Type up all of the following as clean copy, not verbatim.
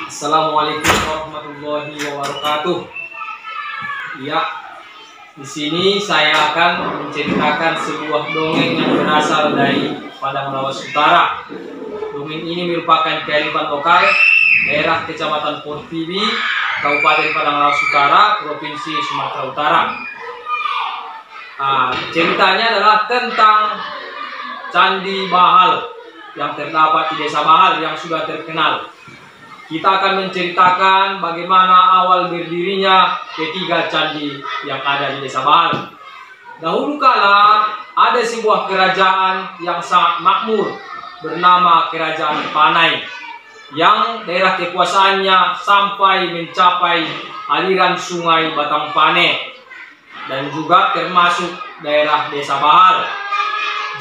Assalamualaikum warahmatullahi wabarakatuh. Ya, di sini saya akan menceritakan sebuah dongeng yang berasal dari Padang Lawas Utara. Dongeng ini merupakan kearifan lokal daerah Kecamatan Portiwi, Kabupaten Padang Lawas Utara, Provinsi Sumatera Utara. Ceritanya adalah tentang Candi Bahal yang terdapat di Desa Bahal yang sudah terkenal. Kita akan menceritakan bagaimana awal berdirinya ketiga candi yang ada di Desa Bahal. Dahulu kala ada sebuah kerajaan yang sangat makmur bernama Kerajaan Panai, yang daerah kekuasaannya sampai mencapai aliran sungai Batang Pane dan juga termasuk daerah Desa Bahal.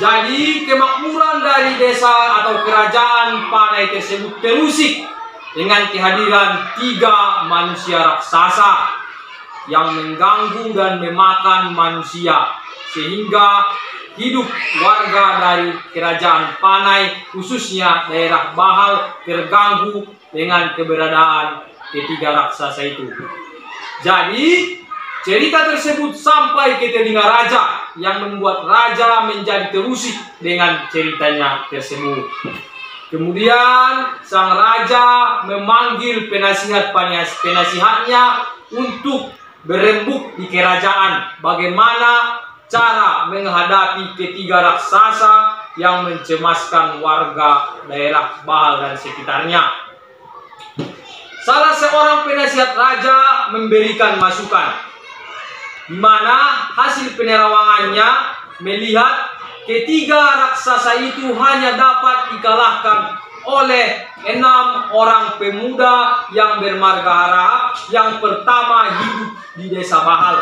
Jadi kemakmuran dari desa atau kerajaan Panai tersebut terusik dengan kehadiran 3 manusia raksasa yang mengganggu dan memakan manusia, sehingga hidup warga dari kerajaan Panai khususnya daerah Bahal terganggu dengan keberadaan ketiga raksasa itu. Jadi cerita tersebut sampai ke telinga raja yang membuat raja menjadi terusik dengan ceritanya tersebut. Kemudian sang raja memanggil penasihatnya untuk berembuk di kerajaan bagaimana cara menghadapi ketiga raksasa yang mencemaskan warga daerah Bahal dan sekitarnya. Salah seorang penasihat raja memberikan masukan, di mana hasil penerawangannya melihat ketiga raksasa itu hanya dapat dikalahkan oleh 6 orang pemuda yang bermarga harap yang pertama hidup di Desa Bahal.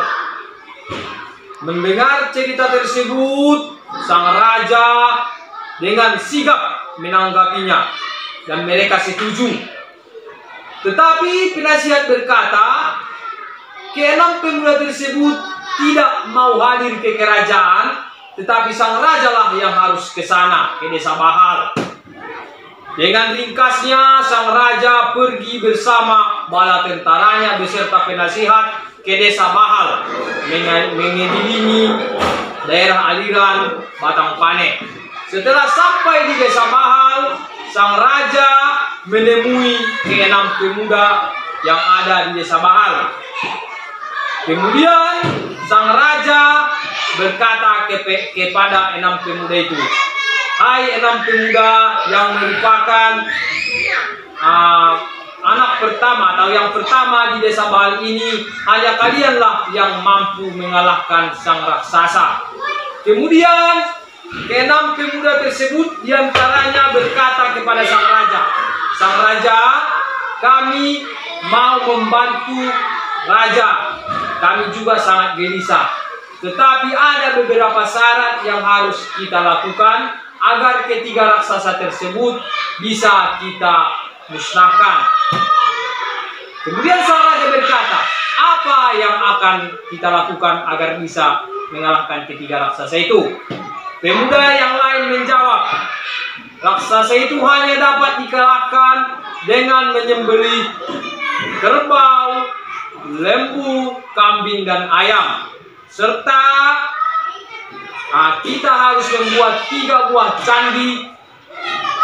Mendengar cerita tersebut, sang raja dengan sigap menanggapinya dan mereka setuju. Tetapi penasihat berkata, ke-6 pemuda tersebut tidak mau hadir ke kerajaan, tetapi sang raja lah yang harus ke sana, ke Desa Bahal. Dengan ringkasnya, sang raja pergi bersama bala tentaranya beserta penasihat ke Desa Bahal, mengelilingi daerah aliran Batang Pane. Setelah sampai di Desa Bahal, sang raja menemui ke-6 pemuda yang ada di Desa Bahal. Kemudian sang raja berkata kepada 6 pemuda itu, "Hai 6 pemuda yang merupakan anak pertama atau yang pertama di Desa Bahal ini, hanya kalianlah yang mampu mengalahkan sang raksasa." Kemudian ke-6 pemuda tersebut diantaranya berkata kepada sang raja, "Sang raja, kami mau membantu raja. Kami juga sangat gelisah. Tetapi ada beberapa syarat yang harus kita lakukan agar ketiga raksasa tersebut bisa kita musnahkan." Kemudian sang raja berkata, "Apa yang akan kita lakukan agar bisa mengalahkan ketiga raksasa itu?" Pemuda yang lain menjawab, "Raksasa itu hanya dapat dikalahkan dengan menyembelih kerbau, lembu, kambing, dan ayam. Serta kita harus membuat 3 buah candi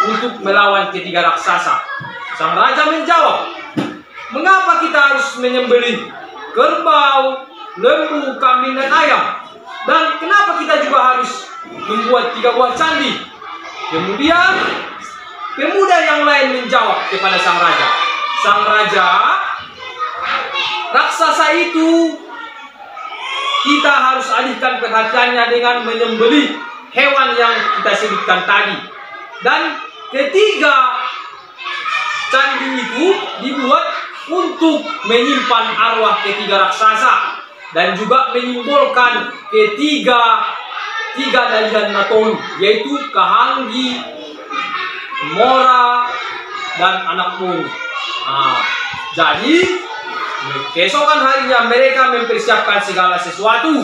untuk melawan ketiga raksasa." Sang raja menjawab, "Mengapa kita harus menyembelih kerbau, lembu, kambing, dan ayam? Dan kenapa kita juga harus membuat 3 buah candi?" Kemudian pemuda yang lain menjawab kepada sang raja, "Sang raja, raksasa itu kita harus alihkan perhatiannya dengan menyembelih hewan yang kita sebutkan tadi. Dan ketiga candi itu dibuat untuk menyimpan arwah ketiga raksasa dan juga menyimbolkan tiga dalihan Natolu, yaitu Kahanggi, Mora, dan anak Muru." Jadi keesokan harinya mereka mempersiapkan segala sesuatu.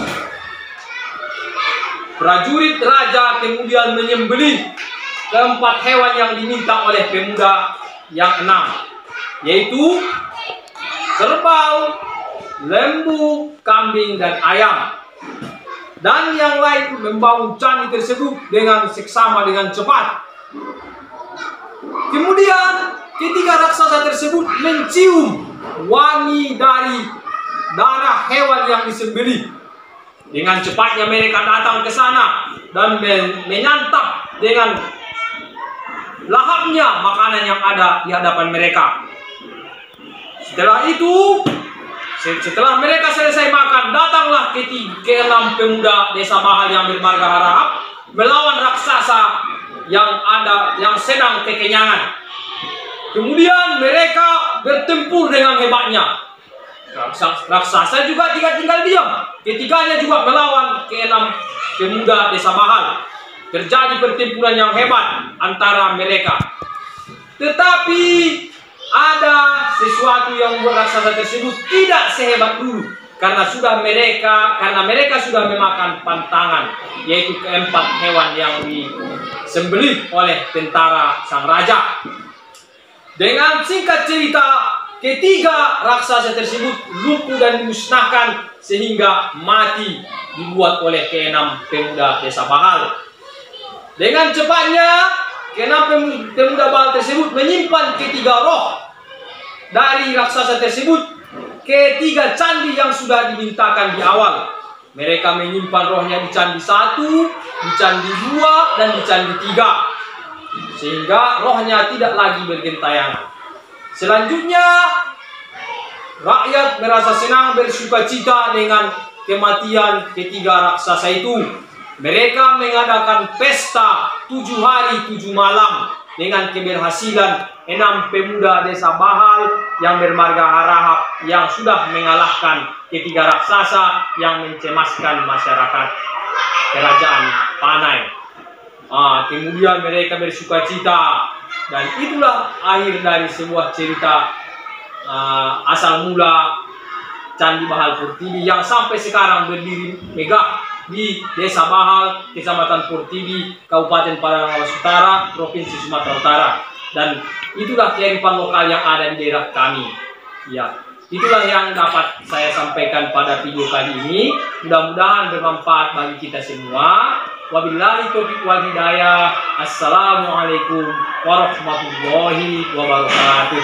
Prajurit raja kemudian menyembelih 4 hewan yang diminta oleh pemuda yang 6. yaitu kerbau, lembu, kambing, dan ayam. Dan yang lain membangun candi tersebut dengan seksama dengan cepat. Kemudian ketiga raksasa tersebut mencium wangi dari darah hewan yang disembelih. Dengan cepatnya mereka datang ke sana dan menyantap dengan lahapnya makanan yang ada di hadapan mereka. Setelah itu, setelah mereka selesai makan, datanglah keenam pemuda desa Bahal yang bermarga harap melawan raksasa yang sedang kekenyangan. Kemudian mereka bertempur dengan hebatnya. Raksasa juga tidak tinggal diam. Ketiganya juga melawan keenam pemuda desa Bahal. Terjadi pertempuran yang hebat antara mereka. Tetapi ada sesuatu yang membuat raksasa tersebut tidak sehebat dulu. Karena mereka sudah memakan pantangan, yaitu keempat hewan yang disembelih oleh tentara sang raja. Dengan singkat cerita, ketiga raksasa tersebut lumpuh dan dimusnahkan sehingga mati dibuat oleh keenam pemuda desa Bahal. Dengan cepatnya, keenam pemuda Bahal tersebut menyimpan ketiga roh dari raksasa tersebut, ketiga candi yang sudah dimintakan di awal. Mereka menyimpan rohnya di candi 1, di candi 2, dan di candi 3. Sehingga rohnya tidak lagi bergentayangan. Selanjutnya, rakyat merasa senang bersuka cita dengan kematian ketiga raksasa itu. Mereka mengadakan pesta 7 hari 7 malam dengan keberhasilan 6 pemuda desa Bahal yang bermarga Harahap yang sudah mengalahkan ketiga raksasa yang mencemaskan masyarakat kerajaan Panai. Kemudian mereka bersuka cita, dan itulah akhir dari sebuah cerita asal mula Candi Bahal Purtibi yang sampai sekarang berdiri megah di Desa Bahal, Kecamatan Purtibi, Kabupaten Padang Lawas Utara, Provinsi Sumatera Utara. Dan itulah kearifan lokal yang ada di daerah kami. Ya, itulah yang dapat saya sampaikan pada video kali ini. Mudah-mudahan bermanfaat bagi kita semua. Wabillahi taufiq wal hidayah. Assalamualaikum warahmatullahi wabarakatuh.